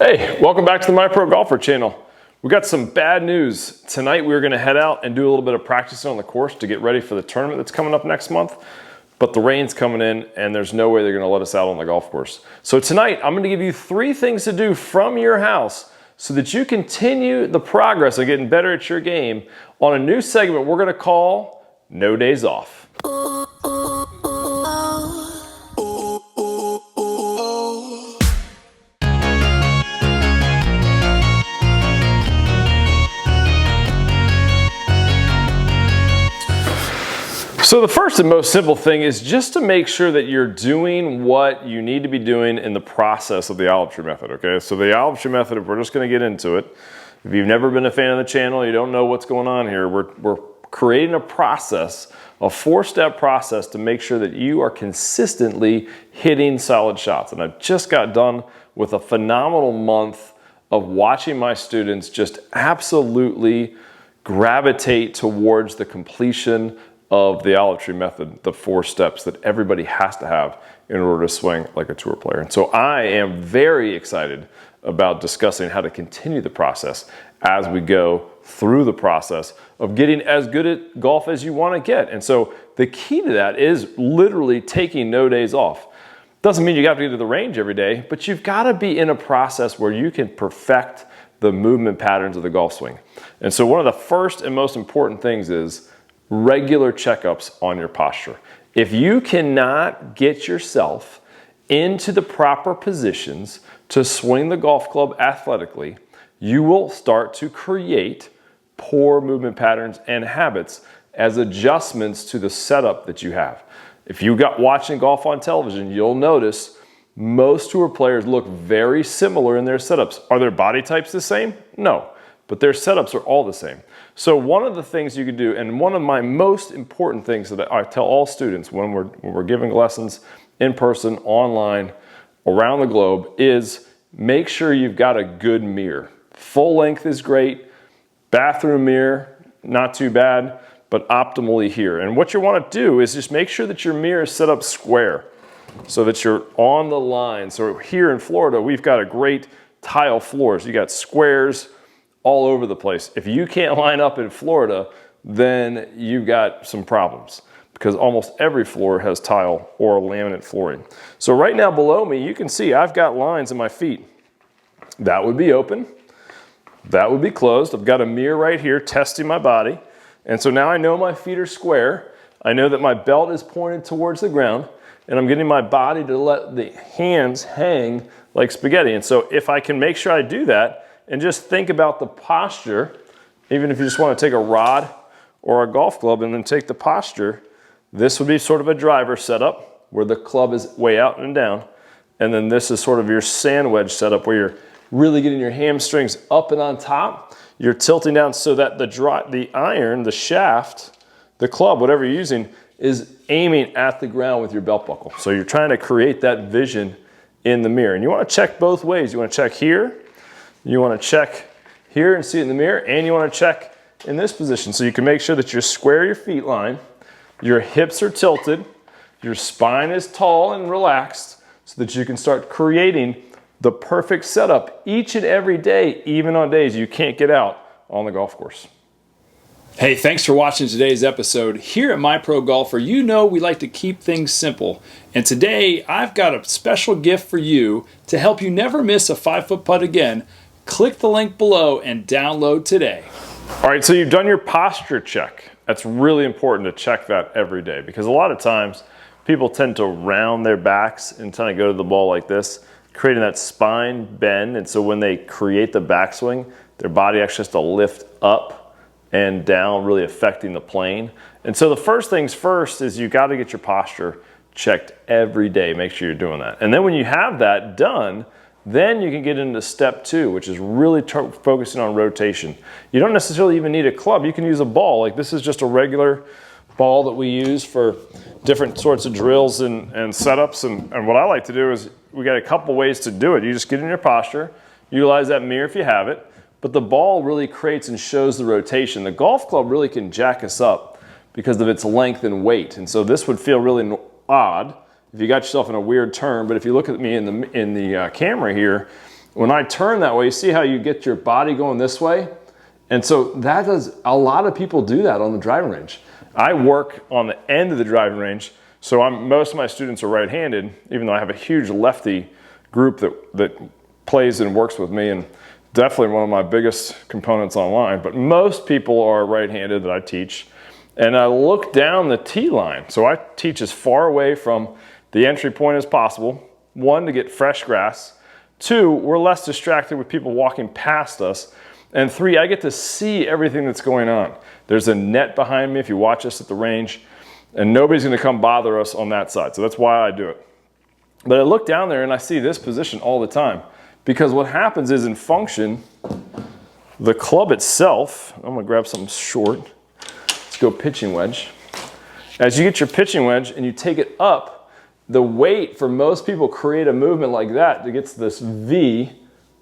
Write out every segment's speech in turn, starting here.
Hey, welcome back to the My Pro Golfer channel. We got some bad news. Tonight we're gonna head out and do a little bit of practicing on the course to get ready for the tournament that's coming up next month. But the rain's coming in and there's no way they're gonna let us out on the golf course. So tonight I'm gonna give you 3 things to do from your house so that you continue the progress of getting better at your game on a new segment we're gonna call No Days Off. So the first and most simple thing is just to make sure that you're doing what you need to be doing in the process of the olive tree method, okay? So the olive tree method, we're just gonna get into it. If you've never been a fan of the channel, you don't know what's going on here, we're creating a process, a 4-step process to make sure that you are consistently hitting solid shots. And I've just got done with a phenomenal month of watching my students just absolutely gravitate towards the completion of the olive tree method, the 4 steps that everybody has to have in order to swing like a tour player. And so I am very excited about discussing how to continue the process as we go through the process of getting as good at golf as you want to get. And so the key to that is literally taking no days off. Doesn't mean you got to get to the range every day, but you've got to be in a process where you can perfect the movement patterns of the golf swing. And so one of the first and most important things is regular checkups on your posture. If you cannot get yourself into the proper positions to swing the golf club athletically, you will start to create poor movement patterns and habits as adjustments to the setup that you have. If you got watching golf on television, you'll notice most tour players look very similar in their setups. Are their body types the same? No, but their setups are all the same. So one of the things you could do, and one of my most important things that I tell all students when we're giving lessons in person, online, around the globe, is make sure you've got a good mirror. Full length is great. Bathroom mirror, not too bad, but optimally here. And what you want to do is just make sure that your mirror is set up square so that you're on the line. So here in Florida, we've got a great tile floors. You got squares all over the place. If you can't line up in Florida, then you've got some problems because almost every floor has tile or laminate flooring. So right now below me, you can see I've got lines in my feet. That would be open. That would be closed. I've got a mirror right here testing my body. And so now I know my feet are square. I know that my belt is pointed towards the ground and I'm getting my body to let the hands hang like spaghetti. And so if I can make sure I do that, and just think about the posture, even if you just want to take a rod or a golf club and then take the posture, this would be sort of a driver setup where the club is way out and down. And then this is sort of your sand wedge setup where you're really getting your hamstrings up and on top. You're tilting down so that the iron, the shaft, the club, whatever you're using, is aiming at the ground with your belt buckle. So you're trying to create that vision in the mirror. And you want to check both ways. You want to check here. You want to check here and see it in the mirror, and you want to check in this position so you can make sure that you're square your feet line, your hips are tilted, your spine is tall and relaxed so that you can start creating the perfect setup each and every day, even on days you can't get out on the golf course. Hey, thanks for watching today's episode. Here at My Pro Golfer, you know we like to keep things simple. And today, I've got a special gift for you to help you never miss a 5-foot putt again. Click the link below and download today. All right, so you've done your posture check. That's really important to check that every day because a lot of times people tend to round their backs and kind of go to the ball like this, creating that spine bend. And so when they create the backswing, their body actually has to lift up and down, really affecting the plane. And so the first things first is you got to get your posture checked every day. Make sure you're doing that. And then when you have that done, then you can get into step 2, which is really focusing on rotation. You don't necessarily even need a club. You can use a ball. Like this is just a regular ball that we use for different sorts of drills and setups. And what I like to do is we got a couple ways to do it. You just get in your posture, utilize that mirror if you have it, but the ball really creates and shows the rotation. The golf club really can jack us up because of its length and weight. And so this would feel really odd if you got yourself in a weird turn, but if you look at me in the camera here, When I turn that way, you see how you get your body going this way? And so that does, a lot of people do that on the driving range. I work on the end of the driving range, so most of my students are right-handed, even though I have a huge lefty group that plays and works with me, and definitely one of my biggest components online. But most people are right-handed that I teach. And I look down the tee line. So I teach as far away from the entry point as possible. 1, to get fresh grass. 2, we're less distracted with people walking past us. And 3, I get to see everything that's going on. There's a net behind me if you watch us at the range, and nobody's gonna come bother us on that side. So that's why I do it. But I look down there and I see this position all the time, because what happens is in function, the club itself, I'm gonna grab something short. Let's go pitching wedge. As you get your pitching wedge and you take it up, the weight for most people create a movement like that that gets this V,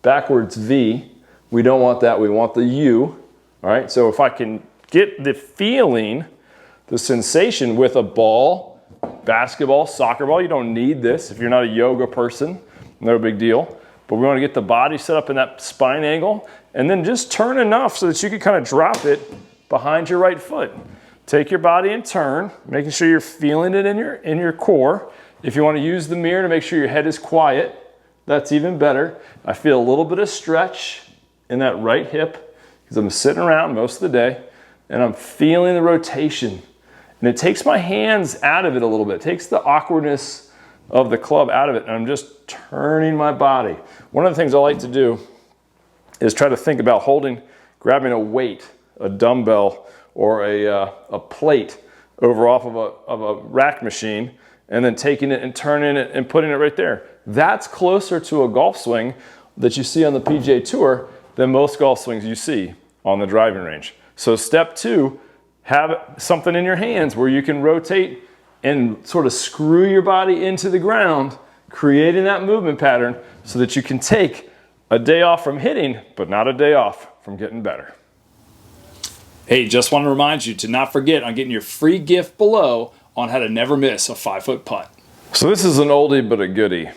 backwards V. We don't want that, we want the U. All right, so if I can get the feeling, the sensation with a ball, basketball, soccer ball, you don't need this. If you're not a yoga person, no big deal. But we want to get the body set up in that spine angle and then just turn enough so that you can kind of drop it behind your right foot. Take your body and turn, making sure you're feeling it in your core. If you want to use the mirror to make sure your head is quiet, that's even better. I feel a little bit of stretch in that right hip because I'm sitting around most of the day and I'm feeling the rotation. And it takes my hands out of it a little bit. It takes the awkwardness of the club out of it, and I'm just turning my body. One of the things I like to do is try to think about grabbing a weight, a dumbbell, or a plate over off of a rack machine, and then taking it and turning it and putting it right there. That's closer to a golf swing that you see on the PGA Tour than most golf swings you see on the driving range. So step 2, have something in your hands where you can rotate and sort of screw your body into the ground, creating that movement pattern so that you can take a day off from hitting, but not a day off from getting better. Hey, just want to remind you to not forget on getting your free gift below on how to never miss a 5-foot putt. So this is an oldie but a goodie,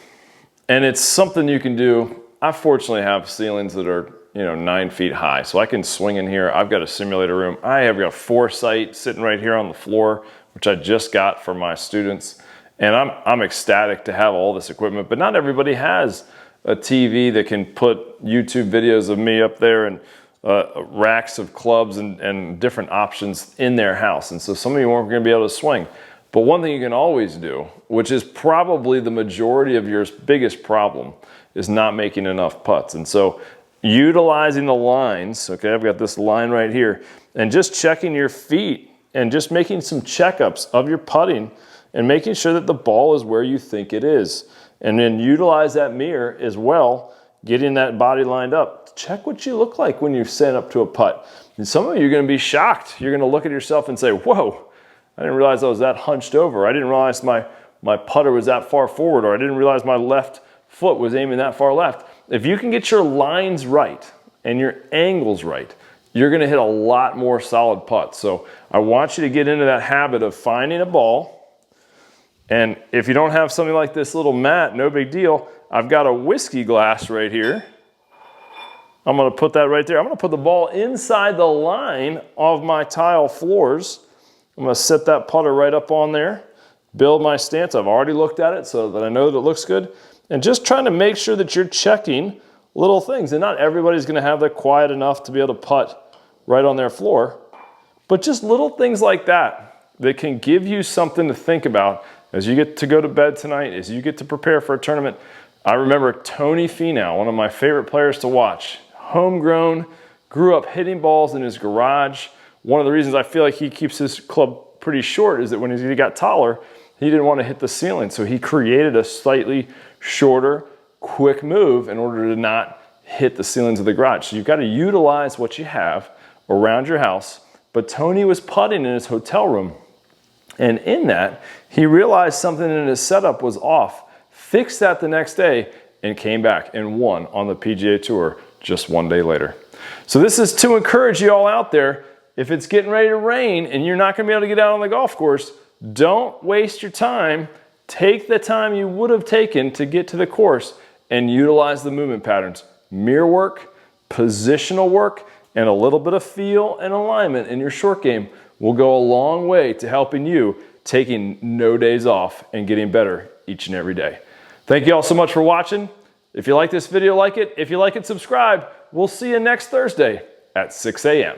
and it's something you can do. I fortunately have ceilings that are 9 feet high, so I can swing in here. I've got a simulator room. I have got Foresight sitting right here on the floor, which I just got for my students, and I'm ecstatic to have all this equipment. But not everybody has a TV that can put YouTube videos of me up there and racks of clubs and different options in their house. And so some of you aren't going to be able to swing. But one thing you can always do, which is probably the majority of your biggest problem, is not making enough putts. And so utilizing the lines, okay, I've got this line right here, and just checking your feet and just making some checkups of your putting and making sure that the ball is where you think it is. And then utilize that mirror as well, getting that body lined up. Check what you look like when you're setting up to a putt. And some of you are going to be shocked. You're going to look at yourself and say, whoa, I didn't realize I was that hunched over. I didn't realize my putter was that far forward, or I didn't realize my left foot was aiming that far left. If you can get your lines right and your angles right, you're going to hit a lot more solid putts. So I want you to get into that habit of finding a ball. And if you don't have something like this little mat, no big deal. I've got a whiskey glass right here. I'm going to put that right there. I'm going to put the ball inside the line of my tile floors. I'm going to set that putter right up on there, build my stance. I've already looked at it so that I know that it looks good. And just trying to make sure that you're checking little things. And not everybody's going to have that quiet enough to be able to putt right on their floor. But just little things like that can give you something to think about as you get to go to bed tonight, as you get to prepare for a tournament. I remember Tony Finau, one of my favorite players to watch. Homegrown, grew up hitting balls in his garage. One of the reasons I feel like he keeps his club pretty short is that when he got taller, he didn't want to hit the ceiling. So he created a slightly shorter, quick move in order to not hit the ceilings of the garage. So you've got to utilize what you have around your house. But Tony was putting in his hotel room. And in that, he realized something in his setup was off, fixed that the next day, and came back and won on the PGA Tour just one day later. So this is to encourage you all out there. If it's getting ready to rain and you're not going to be able to get out on the golf course, don't waste your time. Take the time you would have taken to get to the course and utilize the movement patterns. Mirror work, positional work, and a little bit of feel and alignment in your short game will go a long way to helping you taking no days off and getting better each and every day. Thank you all so much for watching. If you like this video, like it. If you like it, subscribe. We'll see you next Thursday at 6 a.m.